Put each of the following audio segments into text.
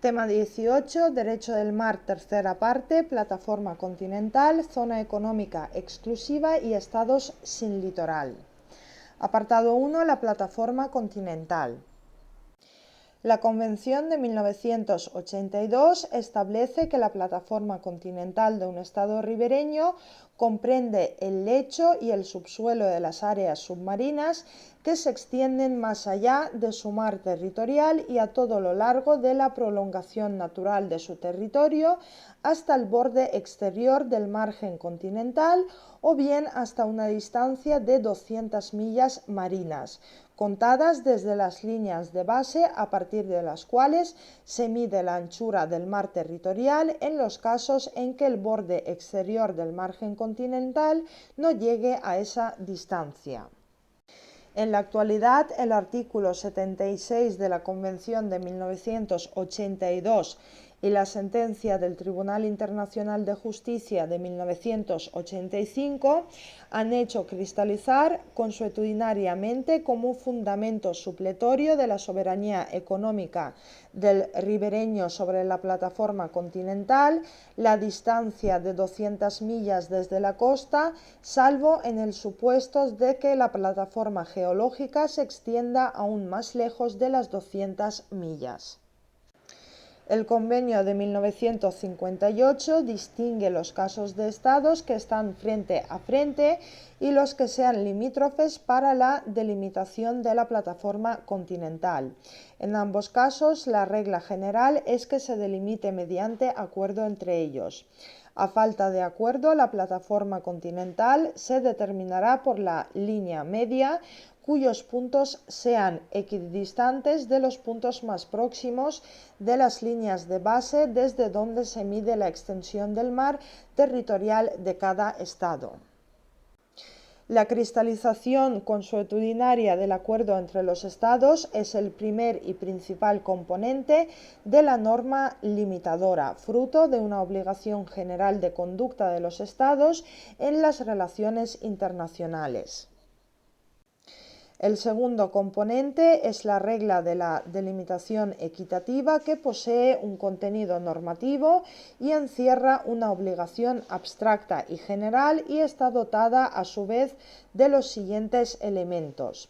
Tema 18, Derecho del Mar, tercera parte, Plataforma continental, Zona económica exclusiva y Estados sin litoral. Apartado 1, la Plataforma continental. La Convención de 1982 establece que la plataforma continental de un estado ribereño comprende el lecho y el subsuelo de las áreas submarinas que se extienden más allá de su mar territorial y a todo lo largo de la prolongación natural de su territorio hasta el borde exterior del margen continental o bien hasta una distancia de 200 millas marinas, contadas desde las líneas de base a partir de las cuales se mide la anchura del mar territorial en los casos en que el borde exterior del margen continental no llegue a esa distancia. En la actualidad, el artículo 76 de la Convención de 1982 y la sentencia del Tribunal Internacional de Justicia de 1985 han hecho cristalizar consuetudinariamente como fundamento supletorio de la soberanía económica del ribereño sobre la plataforma continental la distancia de 200 millas desde la costa, salvo en el supuesto de que la plataforma geológica se extienda aún más lejos de las 200 millas. El convenio de 1958 distingue los casos de estados que están frente a frente y los que sean limítrofes para la delimitación de la plataforma continental. En ambos casos, la regla general es que se delimite mediante acuerdo entre ellos. A falta de acuerdo, la plataforma continental se determinará por la línea media, cuyos puntos sean equidistantes de los puntos más próximos de las líneas de base desde donde se mide la extensión del mar territorial de cada estado. La cristalización consuetudinaria del acuerdo entre los estados es el primer y principal componente de la norma limitadora, fruto de una obligación general de conducta de los estados en las relaciones internacionales. El segundo componente es la regla de la delimitación equitativa, que posee un contenido normativo y encierra una obligación abstracta y general y está dotada a su vez de los siguientes elementos.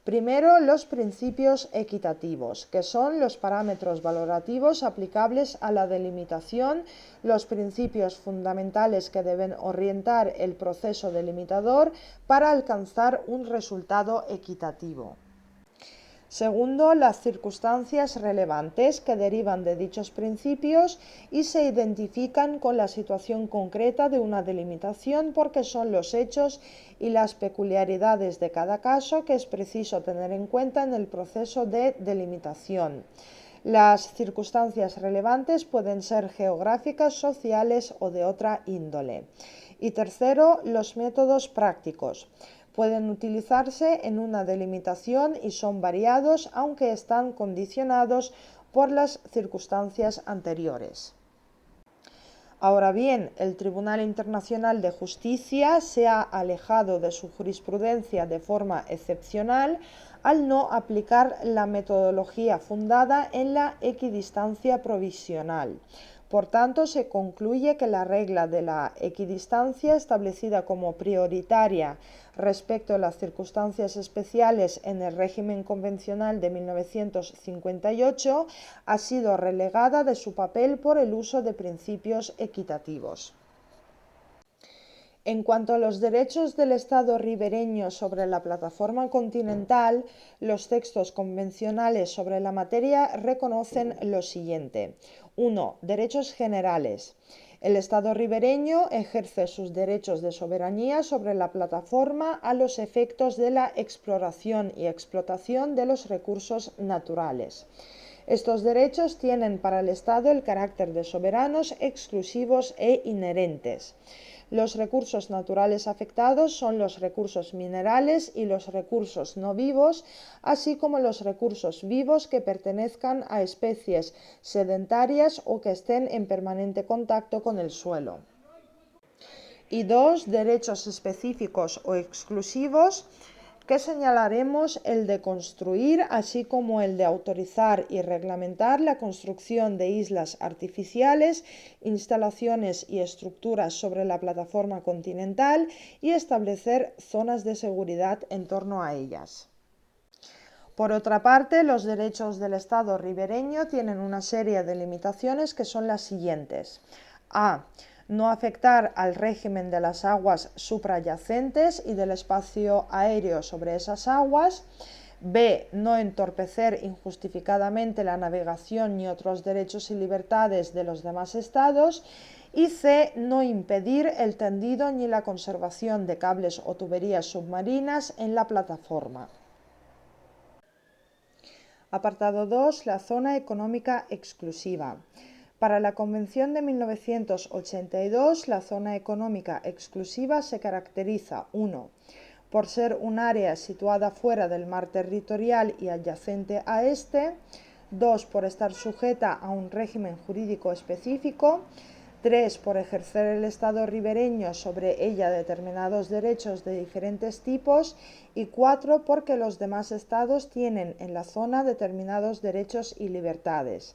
Primero, los principios equitativos, que son los parámetros valorativos aplicables a la delimitación, los principios fundamentales que deben orientar el proceso delimitador para alcanzar un resultado equitativo. Segundo, las circunstancias relevantes que derivan de dichos principios y se identifican con la situación concreta de una delimitación porque son los hechos y las peculiaridades de cada caso que es preciso tener en cuenta en el proceso de delimitación. Las circunstancias relevantes pueden ser geográficas, sociales o de otra índole. Y tercero, los métodos prácticos. Pueden utilizarse en una delimitación y son variados, aunque están condicionados por las circunstancias anteriores. Ahora bien, el Tribunal Internacional de Justicia se ha alejado de su jurisprudencia de forma excepcional al no aplicar la metodología fundada en la equidistancia provisional. Por tanto, se concluye que la regla de la equidistancia, establecida como prioritaria respecto a las circunstancias especiales en el régimen convencional de 1958, ha sido relegada de su papel por el uso de principios equitativos. En cuanto a los derechos del Estado ribereño sobre la plataforma continental, los textos convencionales sobre la materia reconocen lo siguiente. 1. Derechos generales. El Estado ribereño ejerce sus derechos de soberanía sobre la plataforma a los efectos de la exploración y explotación de los recursos naturales. Estos derechos tienen para el Estado el carácter de soberanos, exclusivos e inherentes. Los recursos naturales afectados son los recursos minerales y los recursos no vivos, así como los recursos vivos que pertenezcan a especies sedentarias o que estén en permanente contacto con el suelo. Y 2. Derechos específicos o exclusivos que señalaremos el de construir, así como el de autorizar y reglamentar la construcción de islas artificiales, instalaciones y estructuras sobre la plataforma continental y establecer zonas de seguridad en torno a ellas. Por otra parte, los derechos del Estado ribereño tienen una serie de limitaciones que son las siguientes. A. No afectar al régimen de las aguas suprayacentes y del espacio aéreo sobre esas aguas. B. No entorpecer injustificadamente la navegación ni otros derechos y libertades de los demás estados. Y C. No impedir el tendido ni la conservación de cables o tuberías submarinas en la plataforma. Apartado 2. La zona económica exclusiva. Para la Convención de 1982, la zona económica exclusiva se caracteriza 1. Por ser un área situada fuera del mar territorial y adyacente a este. 2. Por estar sujeta a un régimen jurídico específico. 3. Por ejercer el Estado ribereño sobre ella determinados derechos de diferentes tipos. Y 4. Porque los demás estados tienen en la zona determinados derechos y libertades.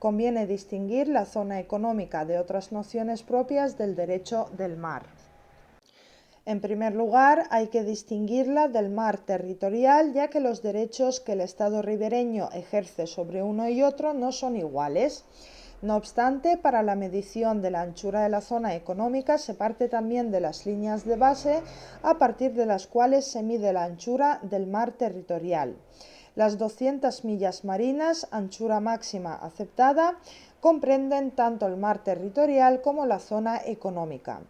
Conviene distinguir la zona económica de otras nociones propias del derecho del mar. En primer lugar, hay que distinguirla del mar territorial, ya que los derechos que el Estado ribereño ejerce sobre uno y otro no son iguales. No obstante, para la medición de la anchura de la zona económica se parte también de las líneas de base a partir de las cuales se mide la anchura del mar territorial. Las 200 millas marinas, anchura máxima aceptada, comprenden tanto el mar territorial como la zona económica.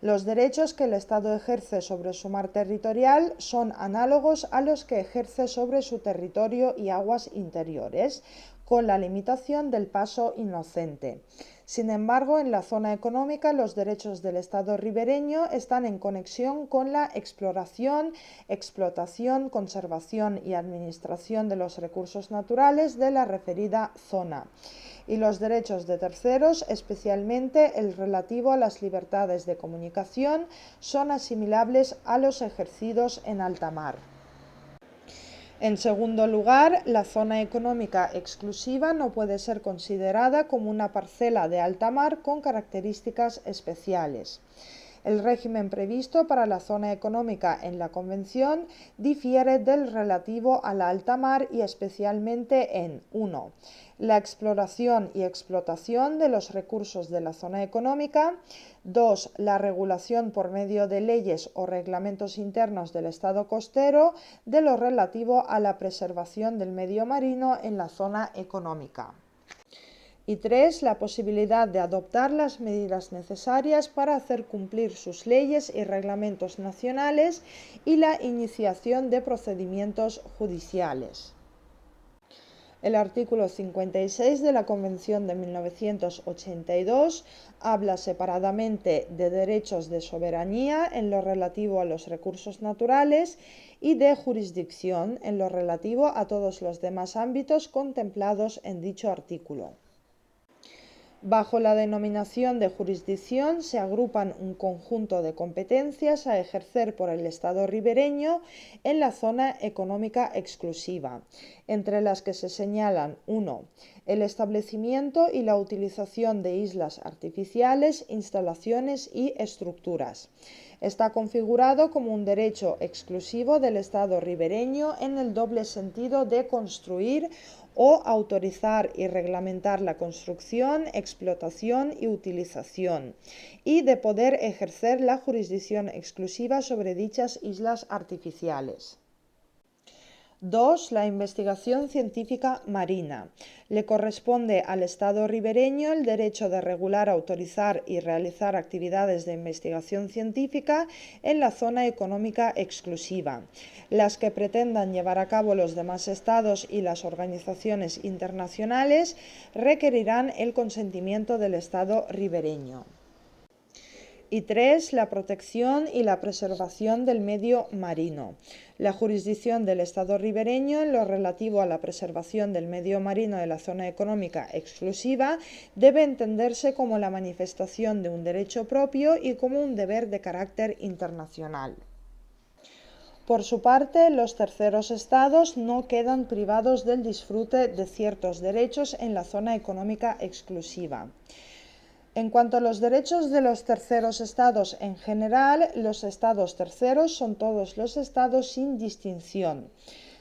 Los derechos que el Estado ejerce sobre su mar territorial son análogos a los que ejerce sobre su territorio y aguas interiores, con la limitación del paso inocente. Sin embargo, en la zona económica los derechos del Estado ribereño están en conexión con la exploración, explotación, conservación y administración de los recursos naturales de la referida zona. Y los derechos de terceros, especialmente el relativo a las libertades de comunicación, son asimilables a los ejercidos en alta mar. En segundo lugar, la zona económica exclusiva no puede ser considerada como una parcela de alta mar con características especiales. El régimen previsto para la zona económica en la Convención difiere del relativo a la alta mar y especialmente en 1. La exploración y explotación de los recursos de la zona económica. 2. La regulación por medio de leyes o reglamentos internos del Estado costero de lo relativo a la preservación del medio marino en la zona económica. Y 3. La posibilidad de adoptar las medidas necesarias para hacer cumplir sus leyes y reglamentos nacionales y la iniciación de procedimientos judiciales. El artículo 56 de la Convención de 1982 habla separadamente de derechos de soberanía en lo relativo a los recursos naturales y de jurisdicción en lo relativo a todos los demás ámbitos contemplados en dicho artículo. Bajo la denominación de jurisdicción se agrupan un conjunto de competencias a ejercer por el Estado ribereño en la zona económica exclusiva, entre las que se señalan 1. El establecimiento y la utilización de islas artificiales, instalaciones y estructuras. Está configurado como un derecho exclusivo del Estado ribereño en el doble sentido de construir o autorizar y reglamentar la construcción, explotación y utilización, y de poder ejercer la jurisdicción exclusiva sobre dichas islas artificiales. 2. La investigación científica marina. Le corresponde al Estado ribereño el derecho de regular, autorizar y realizar actividades de investigación científica en la zona económica exclusiva. Las que pretendan llevar a cabo los demás estados y las organizaciones internacionales requerirán el consentimiento del Estado ribereño. Y 3. La protección y la preservación del medio marino. La jurisdicción del Estado ribereño en lo relativo a la preservación del medio marino de la zona económica exclusiva debe entenderse como la manifestación de un derecho propio y como un deber de carácter internacional. Por su parte, los terceros estados no quedan privados del disfrute de ciertos derechos en la zona económica exclusiva. En cuanto a los derechos de los terceros estados en general, los estados terceros son todos los estados sin distinción.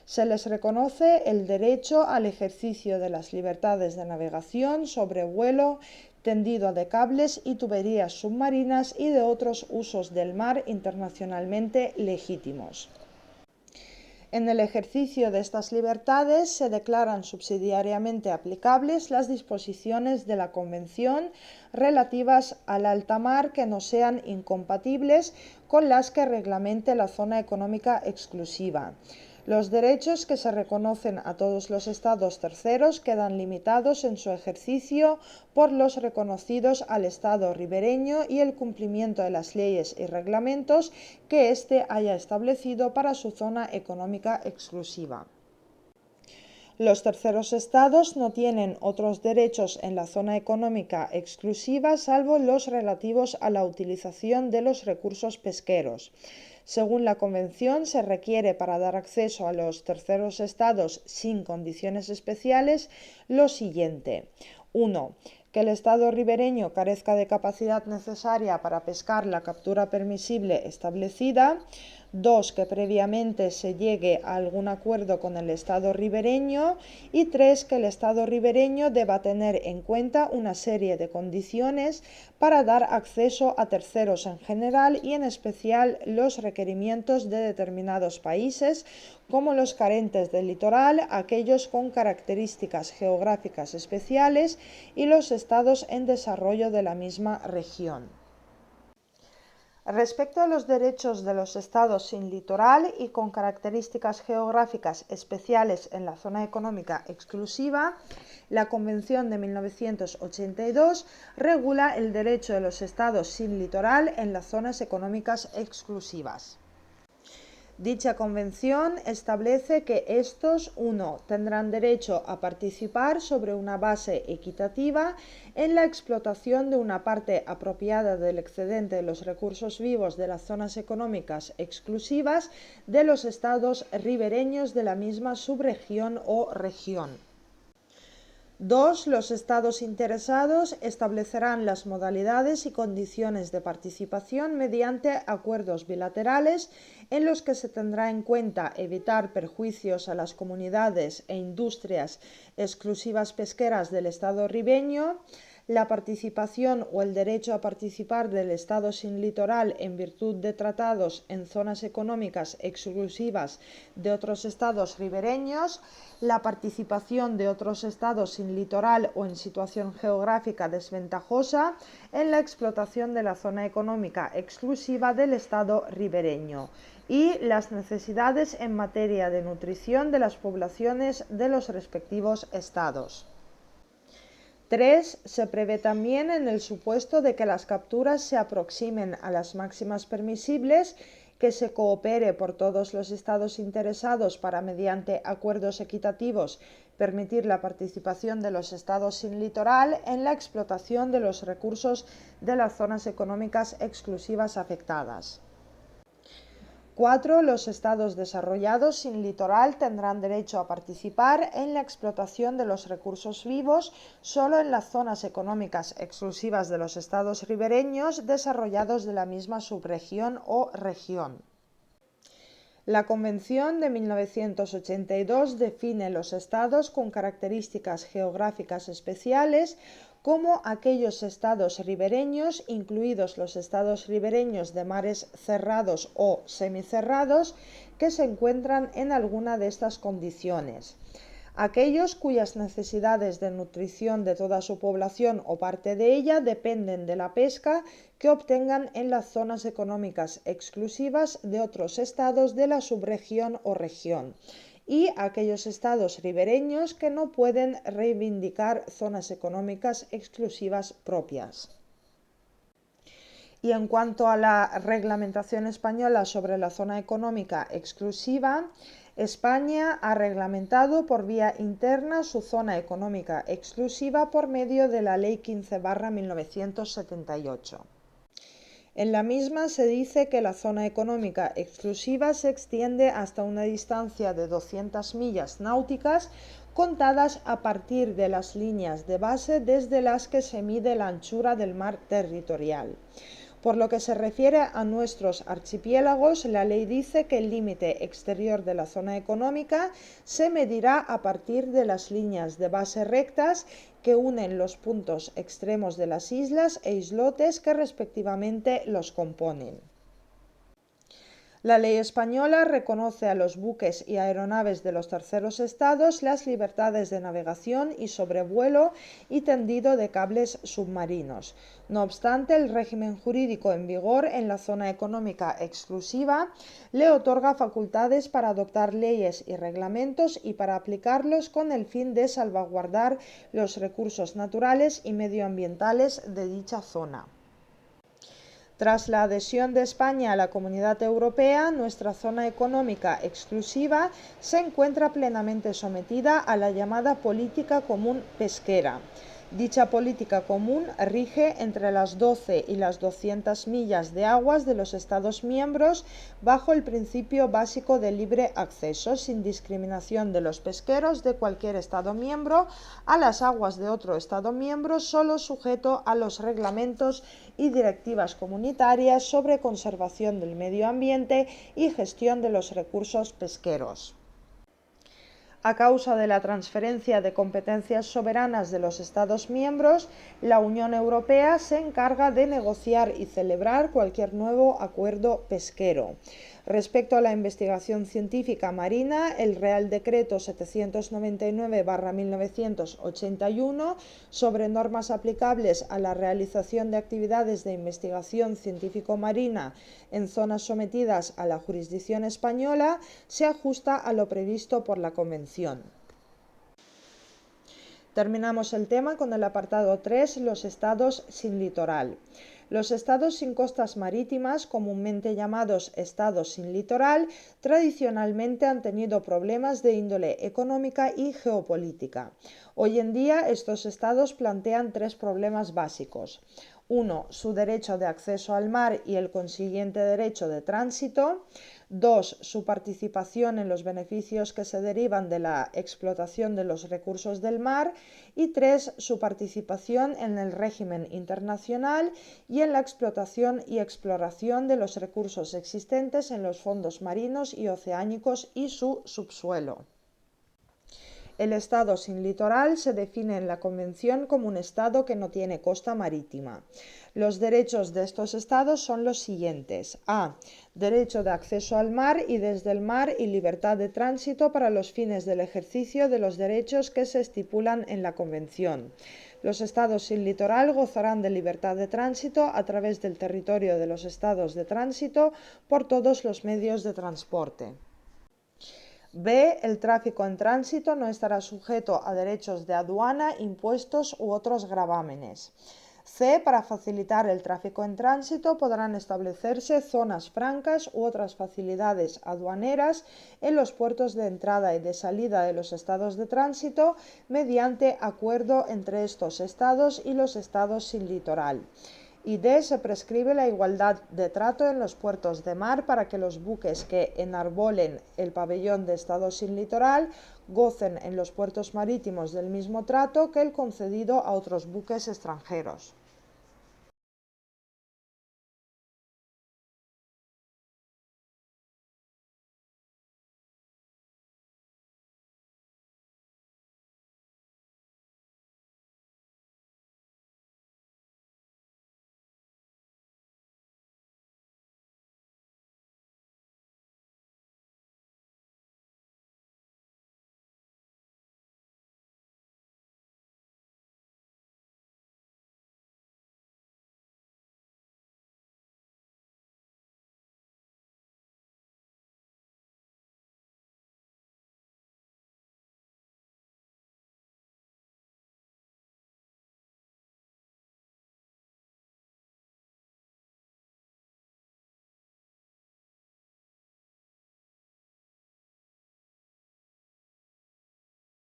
Se les reconoce el derecho al ejercicio de las libertades de navegación, sobrevuelo, tendido de cables y tuberías submarinas y de otros usos del mar internacionalmente legítimos. En el ejercicio de estas libertades se declaran subsidiariamente aplicables las disposiciones de la Convención relativas al alta mar que no sean incompatibles con las que reglamente la zona económica exclusiva. Los derechos que se reconocen a todos los estados terceros quedan limitados en su ejercicio por los reconocidos al estado ribereño y el cumplimiento de las leyes y reglamentos que éste haya establecido para su zona económica exclusiva. Los terceros estados no tienen otros derechos en la zona económica exclusiva salvo los relativos a la utilización de los recursos pesqueros. Según la Convención, se requiere para dar acceso a los terceros estados sin condiciones especiales lo siguiente. 1. Que el estado ribereño carezca de capacidad necesaria para pescar la captura permisible establecida. 2. Que previamente se llegue a algún acuerdo con el estado ribereño. Y 3. Que el estado ribereño deba tener en cuenta una serie de condiciones para dar acceso a terceros en general y en especial los requerimientos de determinados países, como los carentes del litoral, aquellos con características geográficas especiales y los estados en desarrollo de la misma región. Respecto a los derechos de los estados sin litoral y con características geográficas especiales en la zona económica exclusiva, la Convención de 1982 regula el derecho de los estados sin litoral en las zonas económicas exclusivas. Dicha convención establece que estos, 1. Tendrán derecho a participar sobre una base equitativa en la explotación de una parte apropiada del excedente de los recursos vivos de las zonas económicas exclusivas de los estados ribereños de la misma subregión o región. 2. Los estados interesados establecerán las modalidades y condiciones de participación mediante acuerdos bilaterales en los que se tendrá en cuenta evitar perjuicios a las comunidades e industrias exclusivas pesqueras del estado ribereño, la participación o el derecho a participar del estado sin litoral en virtud de tratados en zonas económicas exclusivas de otros estados ribereños, la participación de otros estados sin litoral o en situación geográfica desventajosa en la explotación de la zona económica exclusiva del estado ribereño y las necesidades en materia de nutrición de las poblaciones de los respectivos estados. 3. Se prevé también en el supuesto de que las capturas se aproximen a las máximas permisibles, que se coopere por todos los estados interesados para, mediante acuerdos equitativos, permitir la participación de los estados sin litoral en la explotación de los recursos de las zonas económicas exclusivas afectadas. 4. Los estados desarrollados sin litoral tendrán derecho a participar en la explotación de los recursos vivos solo en las zonas económicas exclusivas de los estados ribereños desarrollados de la misma subregión o región. La Convención de 1982 define los estados con características geográficas especiales como aquellos estados ribereños, incluidos los estados ribereños de mares cerrados o semicerrados, que se encuentran en alguna de estas condiciones. Aquellos cuyas necesidades de nutrición de toda su población o parte de ella dependen de la pesca que obtengan en las zonas económicas exclusivas de otros estados de la subregión o región, y aquellos estados ribereños que no pueden reivindicar zonas económicas exclusivas propias. Y en cuanto a la reglamentación española sobre la zona económica exclusiva, España ha reglamentado por vía interna su zona económica exclusiva por medio de la Ley 15/1978. En la misma se dice que la zona económica exclusiva se extiende hasta una distancia de 200 millas náuticas contadas a partir de las líneas de base desde las que se mide la anchura del mar territorial. Por lo que se refiere a nuestros archipiélagos, la ley dice que el límite exterior de la zona económica se medirá a partir de las líneas de base rectas que unen los puntos extremos de las islas e islotes que respectivamente los componen. La ley española reconoce a los buques y aeronaves de los terceros estados las libertades de navegación y sobrevuelo y tendido de cables submarinos. No obstante, el régimen jurídico en vigor en la zona económica exclusiva le otorga facultades para adoptar leyes y reglamentos y para aplicarlos con el fin de salvaguardar los recursos naturales y medioambientales de dicha zona. Tras la adhesión de España a la Comunidad Europea, nuestra zona económica exclusiva se encuentra plenamente sometida a la llamada Política Común Pesquera. Dicha política común rige entre las 12 y las 200 millas de aguas de los Estados miembros bajo el principio básico de libre acceso, sin discriminación de los pesqueros de cualquier Estado miembro a las aguas de otro Estado miembro, solo sujeto a los reglamentos y directivas comunitarias sobre conservación del medio ambiente y gestión de los recursos pesqueros. A causa de la transferencia de competencias soberanas de los Estados miembros, la Unión Europea se encarga de negociar y celebrar cualquier nuevo acuerdo pesquero. Respecto a la investigación científica marina, el Real Decreto 799/1981 sobre normas aplicables a la realización de actividades de investigación científico-marina en zonas sometidas a la jurisdicción española se ajusta a lo previsto por la Convención. Terminamos el tema con el apartado 3, los estados sin litoral. Los estados sin costas marítimas, comúnmente llamados estados sin litoral, tradicionalmente han tenido problemas de índole económica y geopolítica. Hoy en día estos estados plantean tres problemas básicos. 1. Su derecho de acceso al mar y el consiguiente derecho de tránsito. 2. Su participación en los beneficios que se derivan de la explotación de los recursos del mar. Y 3. Su participación en el régimen internacional y en la explotación y exploración de los recursos existentes en los fondos marinos y oceánicos y su subsuelo. El estado sin litoral se define en la Convención como un estado que no tiene costa marítima. Los derechos de estos estados son los siguientes. A. Derecho de acceso al mar y desde el mar y libertad de tránsito para los fines del ejercicio de los derechos que se estipulan en la Convención. Los estados sin litoral gozarán de libertad de tránsito a través del territorio de los estados de tránsito por todos los medios de transporte. B. El tráfico en tránsito no estará sujeto a derechos de aduana, impuestos u otros gravámenes. C. Para facilitar el tráfico en tránsito podrán establecerse zonas francas u otras facilidades aduaneras en los puertos de entrada y de salida de los estados de tránsito mediante acuerdo entre estos estados y los estados sin litoral. Y D. Se prescribe la igualdad de trato en los puertos de mar para que los buques que enarbolen el pabellón de estado sin litoral gocen en los puertos marítimos del mismo trato que el concedido a otros buques extranjeros.